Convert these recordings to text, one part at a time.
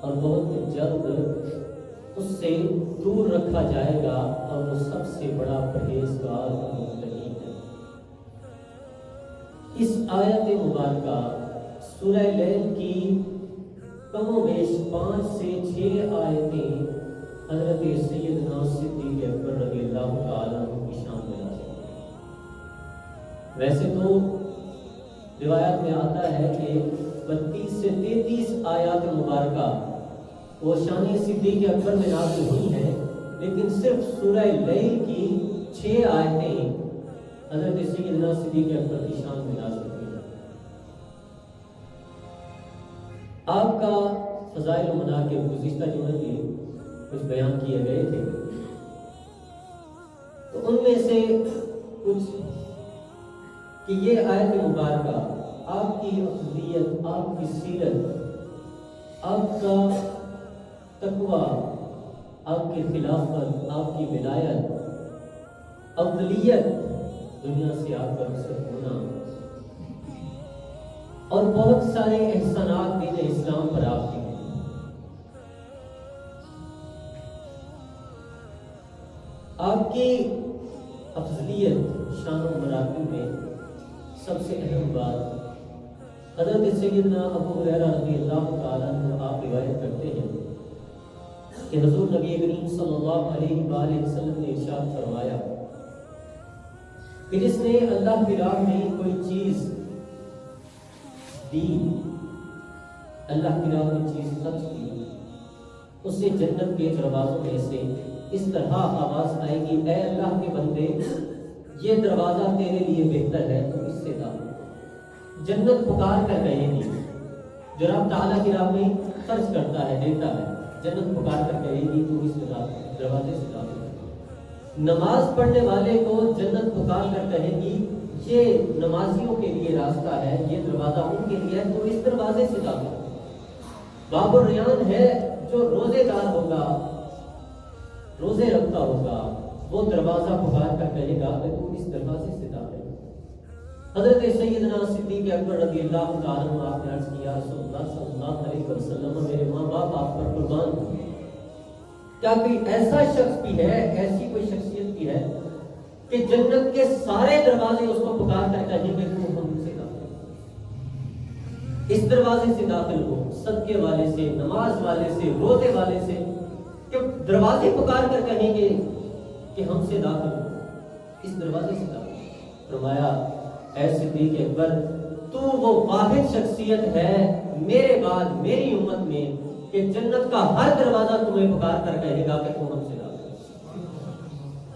اور بہت جلد اس سے دور رکھا جائے گا، اور وہ سب سے بڑا پرہیزگار اور متقی ہے۔ اس آیت مبارکہ سورہ لیل کی کم و بیش 5 سے 6 آیتیں حضرت سیدنا صدیق اکبر رضی اللہ تعالیٰ عنہ کی شان میں نازل ہوئی۔ ویسے تو روایات میں آتا ہے کہ 32 سے 33 آیات مبارکہ وہ شان صدیق اکبر میں نازل ہوئی ہیں، لیکن صرف سورہ لیل کی 6 آیتیں حضرت سیدنا صدیق اکبر کی شان میں نازل ہوئی ہیں۔ آپ کا فضائل و مناقب گزشتہ جمعے میں کچھ بیان کیے گئے تھے، تو ان میں سے کچھ کہ یہ آیت مبارکہ آپ کی افضلیت، آپ کی سیرت، آپ کا تقوی، آپ کی خلافت، آپ کی ولایت، افضلیت، دنیا سے آپ کا رخصت ہونا، اور بہت سارے احسانات دین اسلام پر آپ کے ہیں۔ آپ کی افضلیت، شان و مراتب میں سب سے اہم بات حضرت سیدنا ابو ہریرہ رضی اللہ تعالیٰ عنہ آپ روایت کرتے ہیں کہ حضور نبی کریم صلی اللہ علیہ وآلہ وسلم نے ارشاد فرمایا کہ جس نے اللہ کی راہ میں کوئی چیز دی، اللہ کی راہ میں چیز خرچ کی، اس سے جنت کے دروازوں میں سے اس طرح آواز آئے گی، اے اللہ کے بندے، یہ دروازہ تیرے لیے بہتر ہے، تو اس سے داخل۔ جنت پکار کر کہے گی، جو رب تعالیٰ کی راہ میں خرچ کرتا ہے، دیتا ہے، جنت پکار کر کہے گی تو اس دروازے سے داخل۔ نماز پڑھنے والے کو جنت پکار کر کہے گی، یہ نمازیوں کے لیے راستہ ہے، یہ دروازہ ان کے لیے ہے، تو اس دروازے سے داخل۔ باب الریان ہے، جو روزے دار ہوگا، روزے رکھتا ہوگا، وہ دروازہ پکار کر کہے گا کہ تو اس دروازے سے داخل۔ حضرت سیدنا صدیق اکبر رضی اللہ تعالیٰ عنہ آپ نے عرض کیا، رسول اللہ صلی اللہ علیہ وسلم، میرے ماں باپ آپ پر قربان ہوں، کیا کوئی ایسا شخص بھی ہے، ایسی کوئی شخصیت بھی ہے کہ جنت کے سارے دروازے اس کو پکار کر کہیں گے تو ہم سے داخل، اس دروازے سے داخل ہو، صدقے والے سے، نماز والے سے، روزے والے سے، کہ دروازے پکار کر کہیں گے کہ ہم سے داخل ہو، اس دروازے سے داخل۔ فرمایا، اے صدیق اکبر، تو وہ واحد شخصیت ہے میرے بعد میری امت میں کہ جنت کا ہر دروازہ تمہیں پکار کر کہے گا کہ تم ہم سے داخل،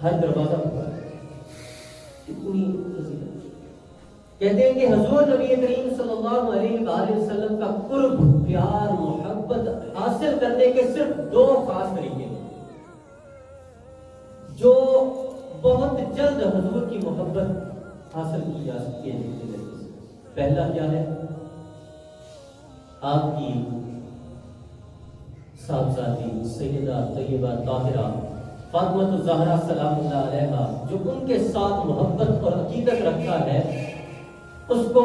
ہر دروازہ پکار۔ کتنی فضیلت! کہتے ہیں کہ حضور نبی کریم صلی اللہ علیہ وآلہ وسلم کا قرب، پیار، محبت حاصل کرنے کے صرف 2 خاص طریقے ہیں جو بہت جلد حضور کی محبت حاصل کی جا سکتی ہے۔ پہلا کیا ہے؟ آپ کی صاحبزادی سیدہ طیبہ طاہرہ فاطمہ الزہرا سلام اللہ علیہا، جو ان کے ساتھ محبت اور عقیدت رکھتا ہے، اس کو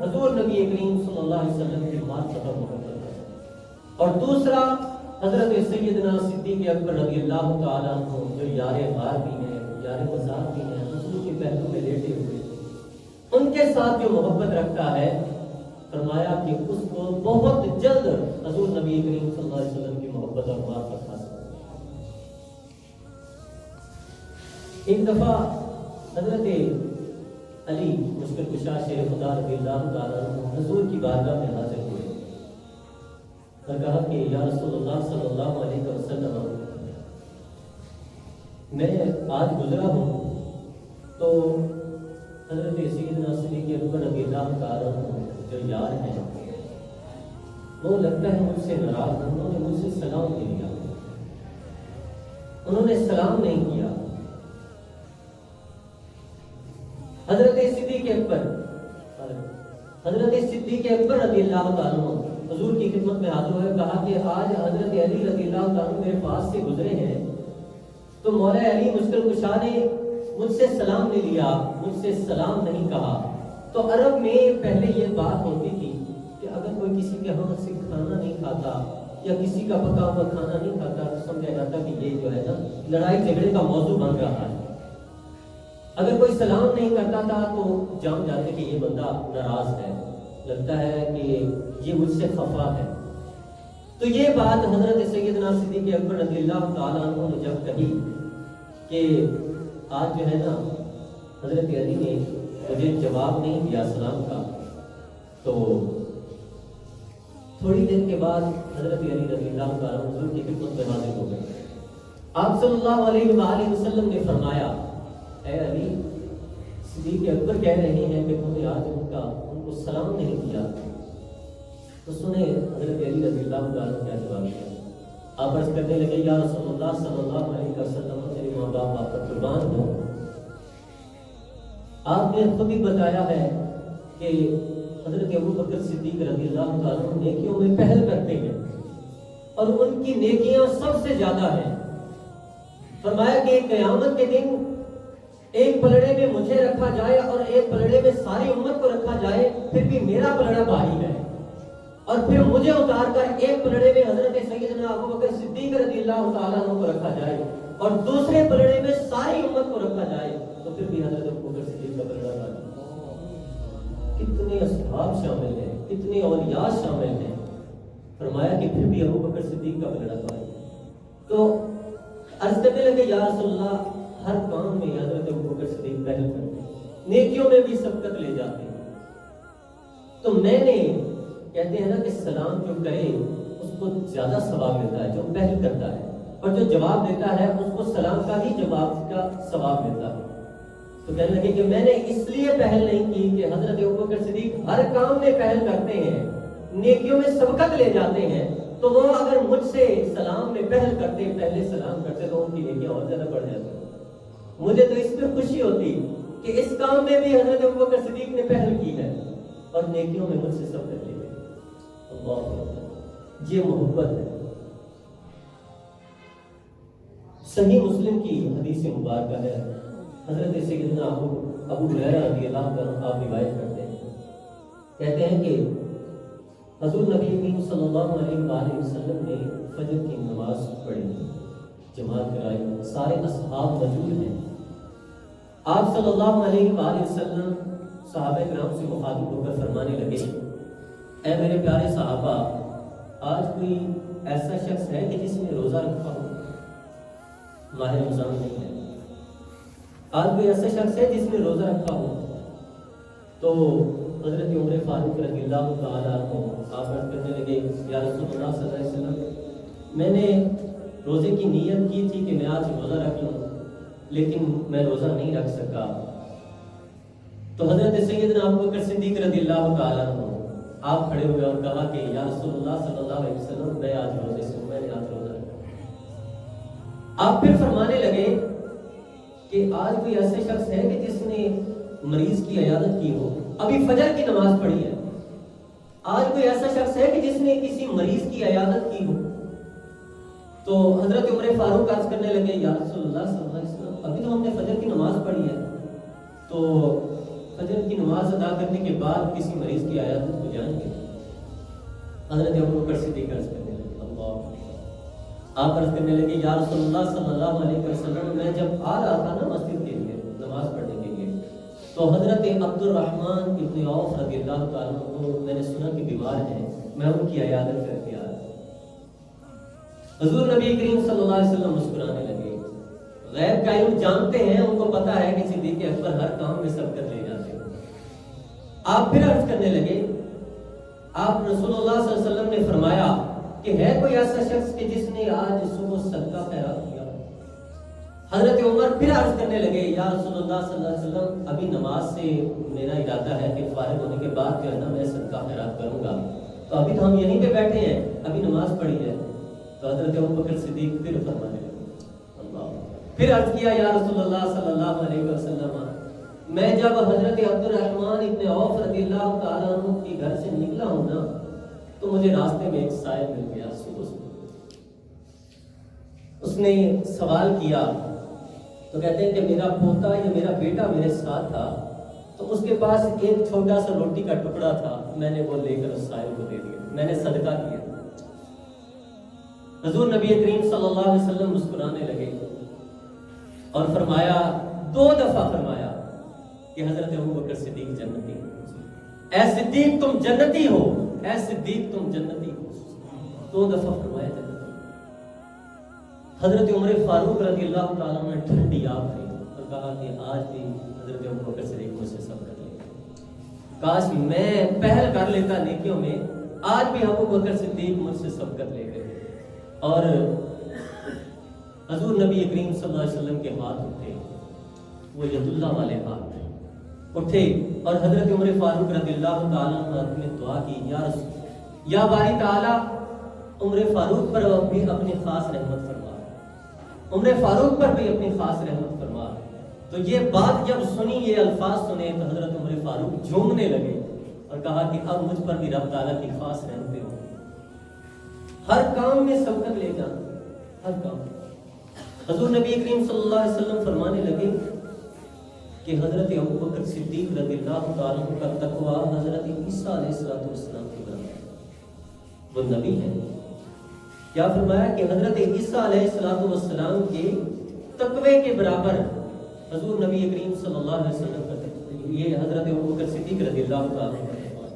حضور نبی کریم صلی اللہ علیہ وسلم کی معرفت اور محبت ہے۔ اور دوسرا حضرت سیدنا صدیق اکبر رضی اللہ تعالیٰ عنہ، جو یار غار بھی ہیں، یار مزار بھی ہیں، حضور کے پہلو میں لیٹے ہوئے، ان کے ساتھ جو محبت رکھتا ہے، فرمایا کہ اس کو بہت جلد حضور نبی کریم صلی اللہ علیہ وسلم کی محبت اور معرفت حاصل۔ ایک دفعہ حضرت علی مشکل کشا شیر خدا رضی اللہ تعالیٰ عنہ حضور کی بارگاہ میں حاضر ہوئے اور کہا کہ یا رسول اللہ صلی اللہ علیہ وسلم، میں آج گزرا ہوں تو حضرت سیدنا صدیق اکبر رضی اللہ تعالیٰ عنہ جو یار ہیں، وہ لگتا ہے مجھ سے ناراض ہیں، انہوں نے مجھ سے سلام نہیں دیا، انہوں نے سلام نہیں کیا۔ حضرت صدیق اکبر رضی اللہ تعالیٰ عنہ حضور کی خدمت میں حاضر ہوئے، کہا کہ آج حضرت علی رضی اللہ تعالیٰ عنہ میرے پاس سے گزرے ہیں تو مولا علی مشکل کشا نے مجھ سے سلام نہیں لیا، مجھ سے سلام نہیں کہا۔ تو عرب میں پہلے یہ بات ہوتی تھی کہ اگر کوئی کسی کے ہاں سے کھانا نہیں کھاتا یا کسی کا پکا ہوا کھانا نہیں کھاتا تو سمجھا جاتا کہ یہ جو ہے نا لڑائی جھگڑے کا موضوع بن رہا ہے. اگر کوئی سلام نہیں کرتا تھا تو جان جاتے کہ یہ بندہ ناراض ہے، لگتا ہے کہ یہ مجھ سے خفا ہے. تو یہ بات حضرت سیدنا صدیق اکبر رضی اللہ تعالیٰ عنہ نے جب کہی کہ آج جو ہے نا حضرت علی نے مجھے جواب نہیں دیا سلام کا، تو تھوڑی دیر کے بعد حضرت علی رضی اللہ تعالیٰ عنہ حضور کی خدمت میں حاضر ہو گئے. آپ صلی اللہ علیہ وآلہ وسلم نے فرمایا، اے علی، صدیق اکبر کہہ رہے ہیں کہ تم نے آج ان کو سلام نہیں کیا. تو سنیں حضرت علی رضی اللہ تعالیٰ کیا جواب دیا. آپ عرض کرنے لگے، یا رسول اللہ صلی اللہ علیہ وسلم، میرے ماں باپ آپ پر قربان ہو، آپ نے خود ہی بتایا ہے کہ حضرت ابو بکر صدیق رضی اللہ تعالیٰ نیکیوں میں پہل کرتے ہیں اور ان کی نیکیاں سب سے زیادہ ہیں. فرمایا کہ قیامت کے دن ایک پلڑے میں مجھے رکھا جائے اور ایک پلڑے میں ساری امت کو رکھا جائے، پھر بھی میرا پلڑا بھاری ہے، اور پھر مجھے اتار کر ایک پلڑے میں حضرت سیدنا ابو بکر صدیق رضی اللہ تعالیٰ عنہ کو رکھا جائے اور دوسرے پلڑے میں ساری امت کو رکھا جائے تو پھر بھی حضرت ابو بکر صدیق کا پلڑا بھاری. کتنے اصحاب شامل ہیں، کتنے اولیاء شامل ہیں. فرمایا کہ پھر بھی ابو بکر صدیق کا پلڑا بھاری. تو عرض کرنے لگے، یا رسول اللہ، ہر کام میں حضرت ابو بکر صدیق پہل کرتے ہیں، نیکیوں میں بھی سبقت لے جاتے ہیں. تو میں نے کہتے ہیں نا کہ سلام جو کرے اس کو زیادہ ثواب ملتا ہے جو پہل کرتا ہے، اور جو جواب دیتا ہے اس کو سلام کا ہی جواب کا ثواب ملتا ہے. تو کہنے لگے کہ میں نے اس لیے پہل نہیں کی کہ حضرت ابوبکر صدیق ہر کام میں پہل کرتے ہیں، نیکیوں میں سبقت لے جاتے ہیں، تو وہ اگر مجھ سے سلام میں پہل کرتے، پہلے سلام کرتے، تو ان کی نیکیاں اور زیادہ بڑھ جاتی. مجھے تو اس میں خوشی ہوتی کہ اس کام میں بھی حضرت ابوبکر صدیق نے پہل کی ہے اور نیکیوں میں مجھ سے سبقت لی ہے. اللہ، یہ محبت ہے. صحیح مسلم کی حدیث مبارکہ ہے، حضرت سیدنا ابو ہریرہ رضی اللہ عنہ آپ روایت کرتے ہیں، کہتے ہیں کہ حضور نبی کریم صلی اللہ علیہ وآلہ وسلم نے فجر کی نماز پڑھی، جماعت کرائی، سارے اصحاب موجود ہیں. آپ صلی اللہ علیہ وآلہ وسلم صحابہ کرام سے مخاطب ہو کر فرمانے لگے، اے میرے پیارے صحابہ، آج کوئی ایسا شخص ہے کہ جس نے روزہ رکھا ہو؟ ماہ رمضان نہیں ہے. آج کوئی ایسا شخص ہے جس نے روزہ رکھا ہو؟ تو حضرت عمر فاروق رضی اللہ تعالیٰ عنہ آپ عرض کرنے لگے، یا رسول اللہ صلی اللہ علیہ وسلم، میں نے روزے کی نیت کی تھی کہ میں آج روزہ رکھ لوں، لیکن میں روزہ نہیں رکھ سکا. تو حضرت سیدنا ابو بکر صدیق رضی اللہ تعالیٰ عنہ آپ کھڑے ہوئے اور کہا کہ یا رسول اللہ صلی اللہ علیہ وسلم، میں آج روزے سے ہوں، میں نے آج روزہ رکھا. آپ پھر فرمانے لگے کہ آج کوئی ایسا شخص ہے کہ جس نے مریض کی عیادت کی ہو، ابھی فجر کی نماز پڑھی ہے، آج کوئی ایسا شخص ہے کہ جس نے کسی مریض کی عیادت کی ہو؟ تو حضرت عمر فاروق عرض کرنے لگے، یا رسول اللہ صلی اللہ علیہ وسلم، ابھی تو ہم نے فجر کی نماز پڑھی ہے، تو فجر کی نماز ادا کرنے کے بعد کسی مریض کی عیادت کو جائیں گے؟ حضرت ابو بکر صدیق عرض کرنے لگے، اللہ، آپ عرض کرنے لگے، یا رسول اللہ صلی اللہ علیہ وسلم، میں جب آ رہا تھا نا مسجد کے لیے نماز پڑھنے کے لیے، تو حضرت عبد الرحمن ابن عوف رضی اللہ تعالیٰ عنہ میں نے سنا کہ بیمار ہیں، میں ان کی عیادت کر کے آیا. حضور نبی کریم صلی اللہ علیہ وسلم مسکرانے لگے. غیب کا علم جانتے ہیں، ان کو پتا ہے کہ صدیق اکبر ہر کام میں سبقت لے جاتے ہیں. آپ پھر عرض کرنے لگے، آپ رسول اللہ صلی اللہ علیہ وسلم نے فرمایا کہ ہے کوئی ایسا شخص کہ جس نے آج صبح صدقہ خیرات کیا؟ حضرت عمر پھر عرض کرنے لگے، یا رسول اللہ صلی اللہ علیہ وسلم، ابھی نماز سے میرا ارادہ ہے کہ فارغ ہونے کے بعد جو ہے نا میں صدقہ خیرات کروں گا، تو ابھی تو ہم یہیں پہ بیٹھے ہیں، ابھی نماز پڑھی ہے. تو حضرت ابو بکر صدیق پھر فرمانے لگے، اللہ، پھر عرض کیا، یا رسول اللہ صلی اللہ علیہ وسلم، میں جب حضرت عبد الرحمن ابن عوف رضی اللہ تعالیٰ عنہ کے گھر سے نکلا ہوں نا، تو مجھے راستے میں ایک سائل مل گیا. اس نے سوال کیا، تو کہتے ہیں کہ میرا پوتا یا میرا بیٹا میرے ساتھ تھا، تو اس کے پاس ایک چھوٹا سا روٹی کا ٹکڑا تھا، میں نے وہ لے کر اس سائل کو دے دیا، میں نے صدقہ کیا. حضور نبی کریم صلی اللہ علیہ وسلم مسکرانے لگے اور فرمایا، 2 دفعہ فرمایا کہ حضرت ابوبکر صدیق جنتی، اے صدیق تم جنتی ہو، اے صدیق تم جنتی ہو، 2 دفعہ فرمایا جنتی۔ حضرت عمر فاروق رضی اللہ تعالیٰ نے ٹھنڈی آنکھ لی اور کہا کہ آج بھی حضرت ابوبکر صدیق مجھ سے سبقت لے، کاش میں پہل کر لیتا نیکیوں میں، آج بھی ابوبکر صدیق مجھ سے سبقت لے گئے۔ اور حضور نبی کریم صلی اللہ علیہ وسلم کے ہاتھ اٹھے، وہ ید اللہ والے ہاتھ اٹھے، اور حضرت عمر فاروق رضی اللہ تعالیٰ عنہ نے دعا کی، یا باری تعالیٰ عمر فاروق پر بھی اپنی خاص رحمت فرما، عمر فاروق پر بھی اپنی خاص رحمت فرما۔ تو یہ بات جب سنی، یہ الفاظ سنے، تو حضرت عمر فاروق جھومنے لگے اور کہا کہ اب مجھ پر بھی رب تعالیٰ کی خاص رحمتیں ہوں، ہر کام میں سبقت لے جانا، ہر کام۔ حضور نبی کریم صلی اللہ علیہ وسلم فرمانے لگے کہ حضرت ابوبکر صدیق رضی اللہ تعالیٰ عنہ کا تقویٰ حضرت عیسیٰ علیہ السلام کے برابر ہے، وہ نبی ہے۔ کیا فرمایا کہ حضرت عیسیٰ علیہ السلام کے تقوی کے برابر حضور نبی کریم صلی اللہ علیہ وسلم کا تقوی، یہ حضرت ابوبکر صدیق رضی اللہ تعالیٰ عنہ کا تقویٰ۔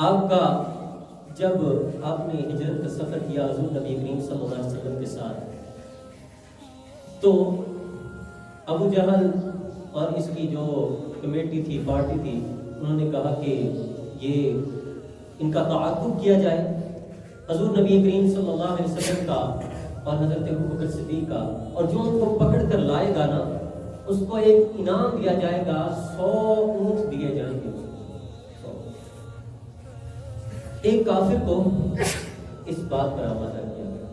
آپ کا جب آپ نے ہجرت کا سفر کیا حضور نبی کریم صلی اللہ علیہ وسلم کے ساتھ، تو ابو جہل اور اس کی جو کمیٹی تھی، پارٹی تھی، انہوں نے کہا کہ یہ ان کا تعاقب کیا جائے، حضور نبی کریم صلی اللہ علیہ وسلم کا اور حضرت ابوبکر صدیق کا، اور جو ان کو پکڑ کر لائے گا نا، اس کو ایک انعام دیا جائے گا، 100 اونٹ دیے جائیں گے۔ ایک کافر کو اس بات پر آمادہ کیا گیا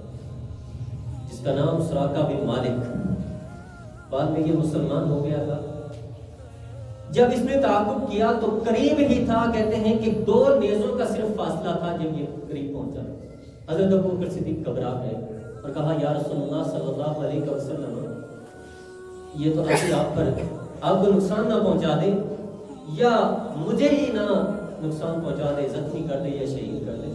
جس کا نام سراقہ بن مالک، بعد میں یہ مسلمان ہو گیا تھا۔ جب اس نے تعاقب کیا تو قریب ہی تھا، کہتے ہیں کہ 2 نیزوں کا صرف فاصلہ تھا جب یہ قریب پہنچا۔ حضرت ابوبکر صدیق گھبرا گئے اور کہا، یا رسول اللہ صلی اللہ علیہ وسلم، یہ تو ابھی آپ کو نقصان نہ پہنچا دے، یا مجھے ہی نہ نقصان پہنچا دے، زخمی کر دے یا شہید کر دے۔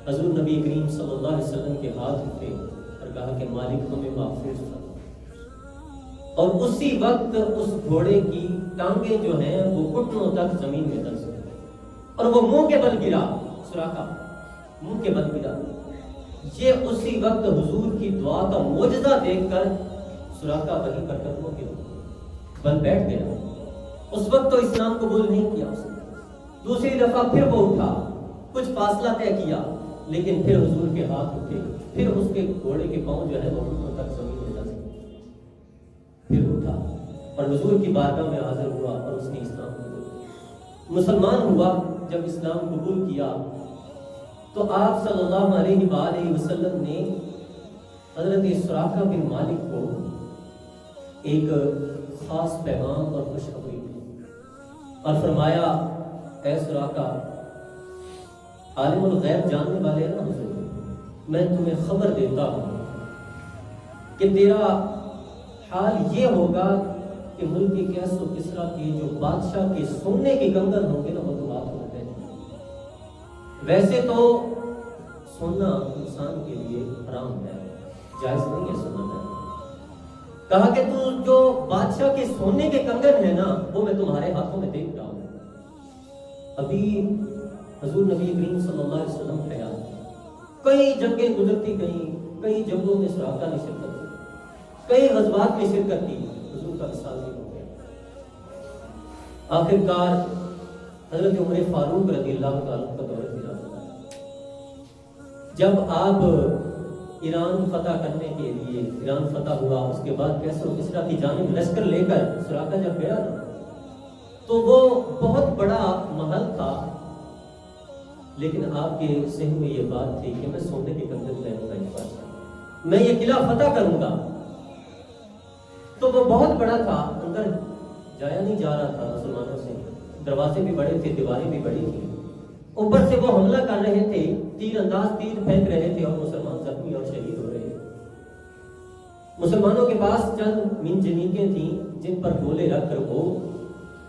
حضور نبی کریم صلی اللہ علیہ وسلم کے ہاتھ اٹھے اور کہا کہ مالک ہمیں محفوظ تھا، اور اسی وقت اس گھوڑے کی ٹانگیں جو ہیں وہ گھٹنوں تک زمین میں دھنس گئی اور وہ منہ کے بل گرا، سراقہ منہ کے بل گرا۔ یہ اسی وقت حضور کی دعا کا معجزہ دیکھ کر سراقہ وہیں پر قدموں کے بل بیٹھ گیا۔ اس وقت تو اسلام قبول نہیں کیا اس نے۔ دوسری دفعہ پھر وہ اٹھا، کچھ فاصلہ طے کیا، لیکن پھر حضور کے ہاتھ اٹھے، پھر اس کے گھوڑے کے پاؤں جو ہے وہ گھٹنوں تک زمین میں دھنس گئے۔ پھر اٹھا اور حضور کی بارگاہ میں حاضر ہوا اور اس نے اسلام قبول کیا، مسلمان ہوا۔ جب اسلام قبول کیا تو آپ صلی اللہ علیہ وآلہ وسلم نے حضرت سراقہ بن مالک کو ایک خاص پیغام اور خوشخبری دی اور فرمایا، اے سراقہ، عالم الغیب جاننے والے ہیں نا حضور، میں تمہیں خبر دیتا ہوں کہ تیرا حال یہ ہوگا کہ ملک کے کیس و کسرا کے جو بادشاہ کے سونے کے کنگن ہوں گے نا، وہ تو آپ ہوتے ہیں۔ ویسے تو سونا انسان کے لیے حرام ہے، جائز نہیں ہے سونا ہے۔ کہا کہ تو جو بادشاہ کے سونے کے کنگن ہیں نا، وہ میں تمہارے ہاتھوں میں دیکھ رہا ہوں۔ ابھی حضور نبی کریم صلی اللہ علیہ وسلم حیات، کئی جنگیں گزرتی گئیں، کئی جنگوں میں سراقہ نے شرکت کی، کئی غزوات میں شرکت کی، حضور کا وصال بھی ہو گیا۔ آخر کار حضرت عمر فاروق رضی اللہ تعالیٰ کا دور خلافت آیا۔ جب آپ ایران فتح کرنے کے لیے، ایران فتح ہوا، اس کے بعد کیسر و کسریٰ کی جانب لشکر لے کر سراقہ جب گیا تو وہ بہت بڑا محل تھا، لیکن آپ کے ذہن میں یہ بات تھی کہ میں سونے کے کنگن پہنوں گا، اس بات میں یہ قلعہ فتح کروں گا۔ تو وہ بہت بڑا تھا، اندر جایا نہیں جا رہا تھا مسلمانوں سے، دروازے بھی بڑے تھے، دیواریں بھی بڑی تھیں، اوپر سے وہ حملہ کر رہے تھے، تیر انداز تیر پھینک رہے تھے اور مسلمان زخمی اور شہید ہو رہے تھے۔ مسلمانوں کے پاس چند منجنیقیں تھیں جن پر گولے رکھ کر وہ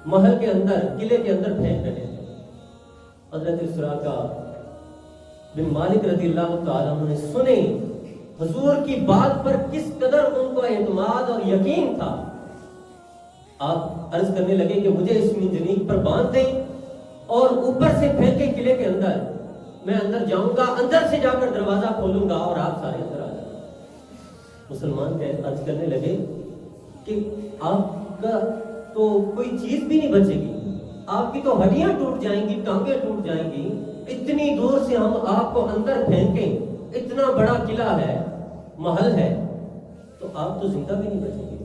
محل کے اندر، قلعے کے اندر پھینک رہے تھے۔ حضرت سراقہ بن مالک رضی اللہ تعالیٰ عنہ نے سنے حضور کی بات پر کس قدر ان کو اعتماد اور یقین تھا. آپ عرض کرنے لگے کہ مجھے اس منجنیق پر باندھ دیں اور اوپر سے پھینکیں قلعے کے اندر، میں اندر جاؤں گا، اندر سے جا کر دروازہ کھولوں گا اور آپ سارے اندر آ جائیں. مسلمان عرض کرنے لگے کہ آپ کا تو کوئی چیز بھی نہیں بچے گی، آپ کی تو ہڈیاں ٹوٹ جائیں گی، ٹانگیں ٹوٹ جائیں گی، اتنی دور سے ہم آپ کو اندر پھینکیں، اتنا بڑا قلعہ ہے، محل ہے، تو آپ تو زندہ بھی نہیں بچیں گے.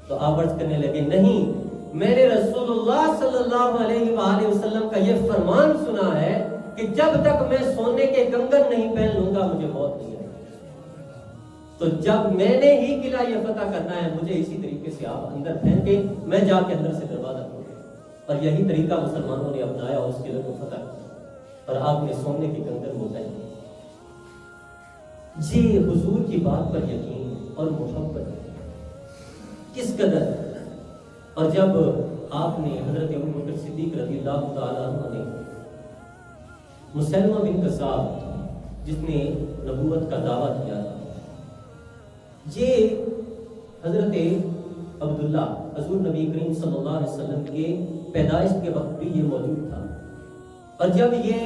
تو آپ عرض کرنے لگے نہیں، میں نے رسول اللہ صلی اللہ علیہ وآلہ وسلم کا یہ فرمان سنا ہے کہ جب تک میں سونے کے کنگن نہیں پہن لوں گا مجھے موت نہیں آئے. تو جب میں نے ہی قلعہ یہ فتح کرنا ہے، مجھے اسی طریقے سے آپ اندر پھینکیں، میں جا کے اندر سے دروازہ کھولوں. اور یہی طریقہ مسلمانوں نے اپنایا اور اس قلعے کو فتح کیا اور آپ نے سونے کے کنگن وہ پہنے. جی حضور کی بات پر یقین اور محبت کس قدر. اور جب آپ نے حضرت ابوبکر صدیق رضی اللہ تعالیٰ عنہ نے مسلمہ بن کذاب جس نے نبوت کا دعویٰ کیا تھا، یہ حضرت عبداللہ حضور نبی کریم صلی اللہ علیہ وسلم کے پیدائش کے وقت بھی یہ موجود تھا. اور جب یہ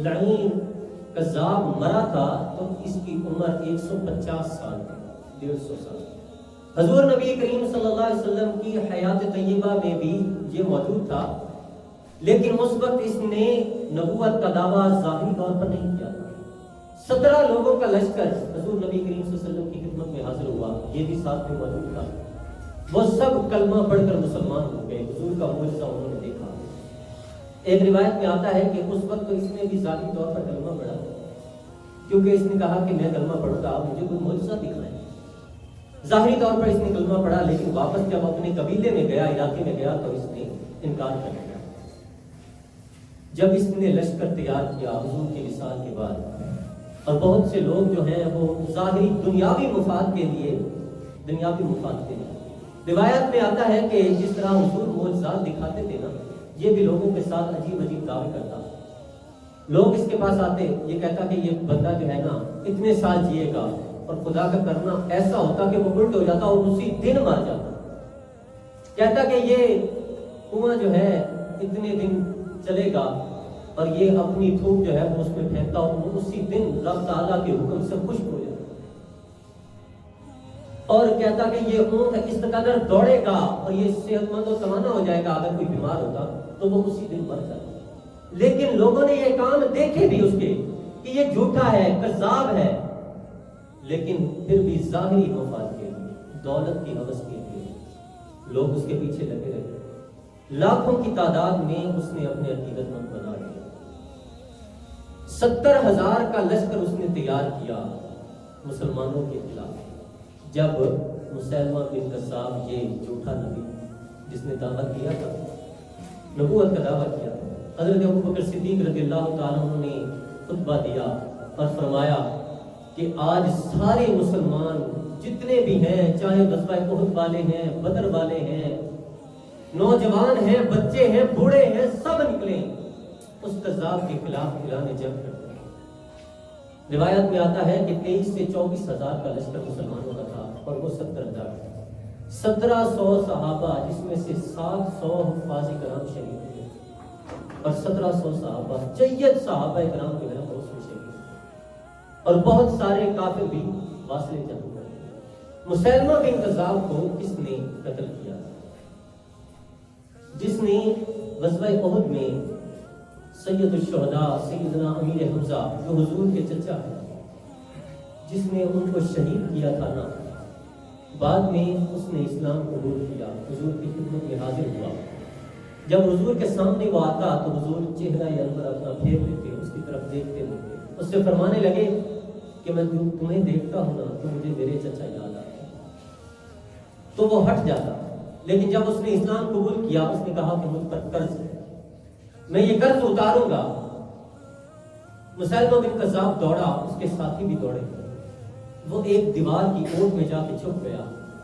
لعین کذاب مرا تھا تو اس کی عمر 150 سال تھی، 150 سال. حضور نبی کریم صلی اللہ علیہ وسلم کی حیات طیبہ میں بھی یہ موجود تھا، لیکن اس وقت اس نے نبوت کا دعویٰ ظاہری طور پر نہیں کیا تھا. 17 لوگوں کا لشکر حضور نبی کریم صلی اللہ علیہ وسلم کی خدمت میں حاضر ہوا، یہ بھی ساتھ میں موجود تھا. وہ سب کلمہ پڑھ کر مسلمان ہو گئے، حضور کا معجزہ انہوں نے دیکھا. ایک روایت میں آتا ہے کہ اس وقت تو اس نے بھی ذاتی طور پر کلمہ پڑھا، کیونکہ اس نے کہا کہ میں کلمہ پڑھوں گا، آپ مجھے کوئی معجزہ دکھائیں. ظاہری طور پر اس نے کلمہ پڑھا، لیکن واپس جب اپنے قبیلے میں گیا، علاقے میں گیا، تو اس نے انکار کر دیا. جب اس نے لشکر تیار کیا حضور کے وصال کے بعد، اور بہت سے لوگ جو ہیں وہ ظاہری دنیاوی مفاد کے لیے روایت میں آتا ہے کہ جس طرح حضور معجزات دکھاتے تھے نا، یہ بھی لوگوں کے ساتھ عجیب عجیب دعوے کرتا. لوگ اس کے پاس آتے، یہ کہتا کہ یہ بندہ جو ہے نا اتنے سال جیے گا، اور خدا کا کرنا ایسا ہوتا کہ وہ الٹ ہو جاتا اور اسی دن مر جاتا. کہتا کہ یہ کنواں جو ہے اتنے دن چلے گا، اور یہ اپنی تھوک جو ہے وہ اس میں پھینکتا اور وہ اسی دن رب تعالیٰ کے حکم سے خشک ہو جاتا. اور کہتا کہ یہ اونٹ اس قدر دوڑے گا اور یہ صحت مند و توانا ہو جائے گا، اگر کوئی بیمار ہوتا تو وہ اسی دن مر جاتا. لیکن لوگوں نے یہ کام دیکھے بھی اس کے کہ یہ جھوٹا ہے، کذاب ہے، لیکن پھر بھی ظاہری مفاد کے لیے، دولت کی ہوس کے لیے لوگ اس کے پیچھے لگے رہے. لاکھوں کی تعداد میں اس نے اپنے عقیدت مند بنا لیا. 70,000 کا لشکر اس نے تیار کیا مسلمانوں کے خلاف. جب مسلمہ بن کذاب، یہ جھوٹا نبی جس نے دعویٰ کیا تھا، نبوت کا دعویٰ کیا تھا، حضرت ابوبکر صدیق رضی اللہ تعالیٰ عنہ نے خطبہ دیا اور فرمایا کہ آج سارے مسلمان جتنے بھی ہیں، چاہے غزوہ احد والے ہیں، بدر والے ہیں، نوجوان ہیں، بچے ہیں، بوڑھے ہیں، سب نکلیں اس کذاب کے خلاف اعلان جنگ کرتے ہیں. روایت میں آتا ہے کہ 23 سے 24,000 کا لشکر مسلمانوں کا تھا اور وہ 70,000 1700 صحابہ، جس میں سے 700 حفاظ کرام شہید ہوئے اور 1700 صحابہ جید صحابہ کرام جو ہے وہ اس میں شہید ہوئے اور بہت سارے کافر بھی واصل جنگ ہوئے. مسلمہ بن کذاب کو کس نے قتل کیا؟ جس نے غزوہ احد میں سید الشہداء سیدنا امیر حمزہ جو حضور کے چچا ہیں، جس نے ان کو شہید کیا تھا نا، بعد میں اس نے اسلام قبول کیا، حضور کی خدمت میں حاضر ہوا. جب حضور کے سامنے وہ آتا تو حضور چہرہ انور اپنا پھیر لیتے، اس کی طرف دیکھتے ہوتے، اس سے فرمانے لگے کہ میں تمہیں دیکھتا ہوں نا تو مجھے میرے چچا یاد آتے. تو وہ ہٹ جاتا. لیکن جب اس نے اسلام قبول کیا، اس نے کہا کہ مجھ پر قرض ہے، میں یہ قرض اتاروں گا. مسلمہ بن کذاب دوڑا، اس کے ساتھی بھی دوڑے. وہ ایک دیوار کی اوٹ میں جا کے چھپ گیا،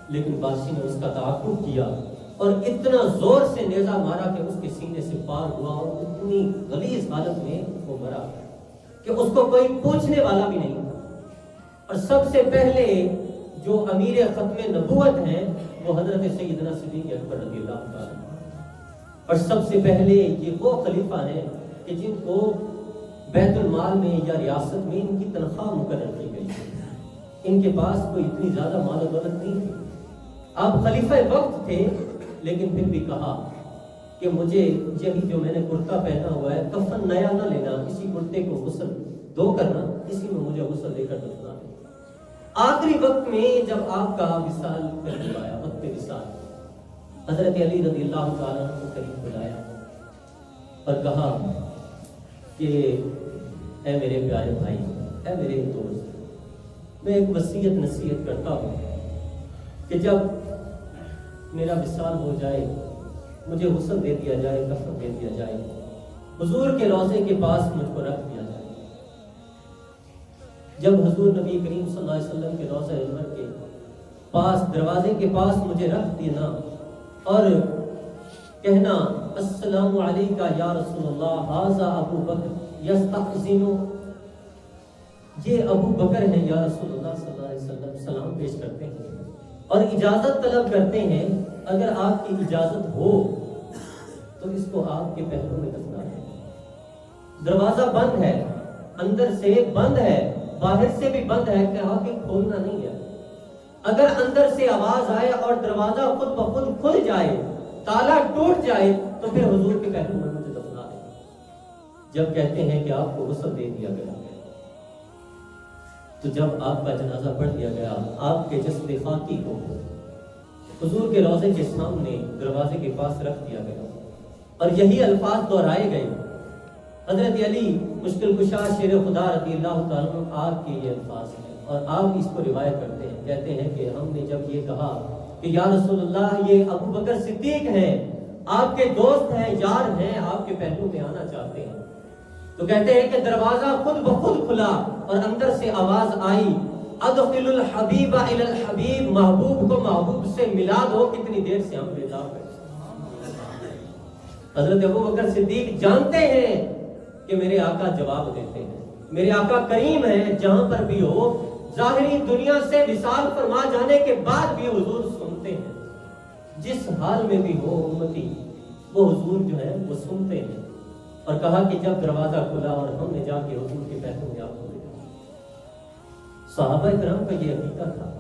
لیکن بادشاہ نے اس کا تعاقب کیا اور اتنا زور سے نیزہ مارا کہ اس کے سینے سے پار ہوا اور اتنی غلیظ حالت میں وہ مرا. کہ اس کو کوئی پوچھنے والا بھی نہیں تھا، اور سب سے پہلے جو امیر ختم نبوت ہیں وہ حضرت سیدنا صدیق اکبر رضی اللہ تعالیٰ، اور سب سے پہلے یہ وہ خلیفہ ہیں کہ جن کو بیت المال میں یا ریاست میں ان کی تنخواہ مقرر کی گئی، ان کے پاس کوئی اتنی زیادہ مال و دولت نہیں تھی، آپ خلیفہ وقت تھے، لیکن پھر بھی کہا کہ مجھے یہی جو میں نے کرتا پہنا ہوا ہے کفن نیا نہ لینا، اسی کرتے کو غسل دو کرنا، اسی میں مجھے غسل دے کر دفنا دے۔ آخری وقت میں جب آپ کا وصال قریب آیا، وقت وصال، حضرت علی رضی اللہ تعالیٰ عنہ کو قریب بلایا اور کہا کہ اے میرے پیارے بھائی، اے میرے دوست، میں ایک وصیت نصیحت کرتا ہوں کہ جب میرا وصال ہو جائے، مجھے غسل دے دیا جائے، کفن دے دیا جائے، حضور کے روضے کے پاس مجھ کو رکھ دیا جائے۔ جب حضور نبی کریم صلی اللہ علیہ وسلم کے روضہ انور کے پاس، دروازے کے پاس مجھے رکھ دینا اور کہنا السلام علیکہ یا رسول اللہ، ھذا ابو بکر یستأذن، یہ ابو بکر ہیں یا رسول اللہ صلی اللہ علیہ وسلم، سلام پیش کرتے ہیں اور اجازت طلب کرتے ہیں، اگر آپ کی اجازت ہو تو اس کو آپ کے پہلو میں دفنا دیں۔ دروازہ بند ہے، اندر سے بند ہے، باہر سے بھی بند ہے، کہ آپ کھولنا نہیں ہے۔ اگر اندر سے آواز آئے اور دروازہ خود بخود کھل جائے، تالا ٹوٹ جائے، تو پھر حضور کے پہلو میں مجھے دفنا دیں۔ جب کہتے ہیں کہ آپ کو غسل دے دیا گیا، تو جب آپ کا جنازہ پڑھ دیا گیا، آپ کے جسد خاکی کو حضور کے روضے کے سامنے دروازے کے پاس رکھ دیا گیا اور یہی الفاظ دہرائے گئے۔ حضرت علی مشکل کشا شیر خدا رضی اللہ تعالیٰ عنہ آپ کے یہ الفاظ ہیں، اور آپ اس کو روایت کرتے ہیں، کہتے ہیں کہ ہم نے جب یہ کہا کہ یا رسول اللہ، یہ ابو بکر صدیق ہیں، آپ کے دوست ہیں، یار ہیں، آپ کے پہلو میں آنا چاہتے ہیں، تو کہتے ہیں کہ دروازہ خود بخود کھلا اور اندر سے آواز آئی ادخل الحبیب الی الحبیب، محبوب کو محبوب سے ملا دو، کتنی دیر سے ہم بیدار ہیں۔ حضرت ابو بکر صدیق جانتے ہیں کہ میرے آقا جواب دیتے ہیں، میرے آقا کریم ہیں، جہاں پر بھی ہو، ظاہری دنیا سے وصال فرما جانے کے بعد بھی حضور سنتے ہیں، جس حال میں بھی ہو امتی، وہ حضور جو ہے وہ سنتے ہیں۔ اور کہا کہ جب دروازہ کھلا اور ہم نے جا کے حضور کے پہلو میں آپ کو دیکھا، صحابہ کرام کا یہ عقیدہ تھا۔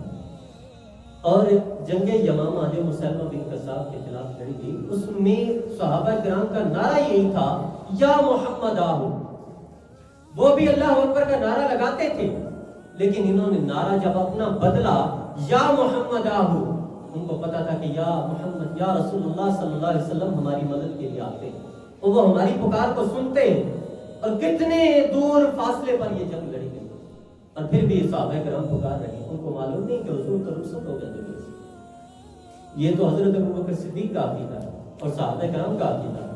اور جنگ یمامہ جو مسلمہ بن کذاب کے خلاف لڑی گئی، اس میں صحابہ کرام کا نعرہ یہی تھا یا محمد آہو، وہ بھی اللہ اکبر کا نعرہ لگاتے تھے، لیکن انہوں نے نعرہ جب اپنا بدلا یا محمد آہو، ان کو پتا تھا کہ یا محمد، یا رسول اللہ صلی اللہ علیہ وسلم ہماری مدد کے لیے آتے ہیں، اور وہ ہماری پکار کو سنتے ہیں، اور کتنے دور فاصلے پر یہ جنگ لڑی گئی، اور پھر بھی صحابہ کرام پکار رہے ہیں، ان کو معلوم نہیں کہ حضور تو رخصت ہو گئے دنیا سے۔ یہ تو حضرت ابو بکر صدیق کا عقیدہ ہے اور صحابہ کرام کا عقیدہ ہے،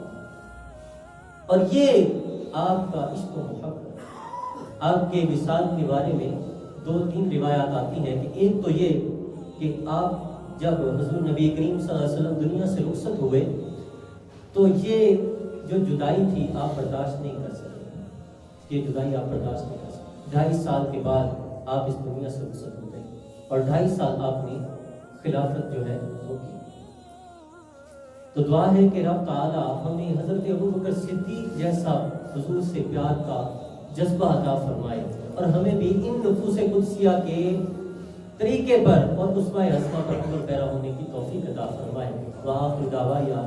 اور یہ آپ کا عشق و محبت۔ آپ کے وصال کے بارے میں 2-3 روایات آتی ہیں، کہ ایک تو یہ کہ آپ جب حضور نبی کریم صلی اللہ علیہ وسلم دنیا سے رخصت ہوئے، تو یہ جو جدائی تھی آپ برداشت نہیں کر سکے، یہ جدائی آپ برداشت نہیں کر سکے۔ 2.5 سال کے بعد آپ اس دنیا سے رخصت ہو گئے، اور 2.5 سال آپ نے خلافت جو ہے وہ کی۔ تو دعا ہے کہ رب تعالی ہمیں حضرت ابو بکر صدیق جیسا حضور سے پیار کا جذبہ عطا فرمائے، اور ہمیں بھی ان نفوس قدسیہ کے طریقے پر اور اسوہ حسنہ پر عمل پیرا ہونے کی توفیق عطا فرمائے۔ وآخر دعوانا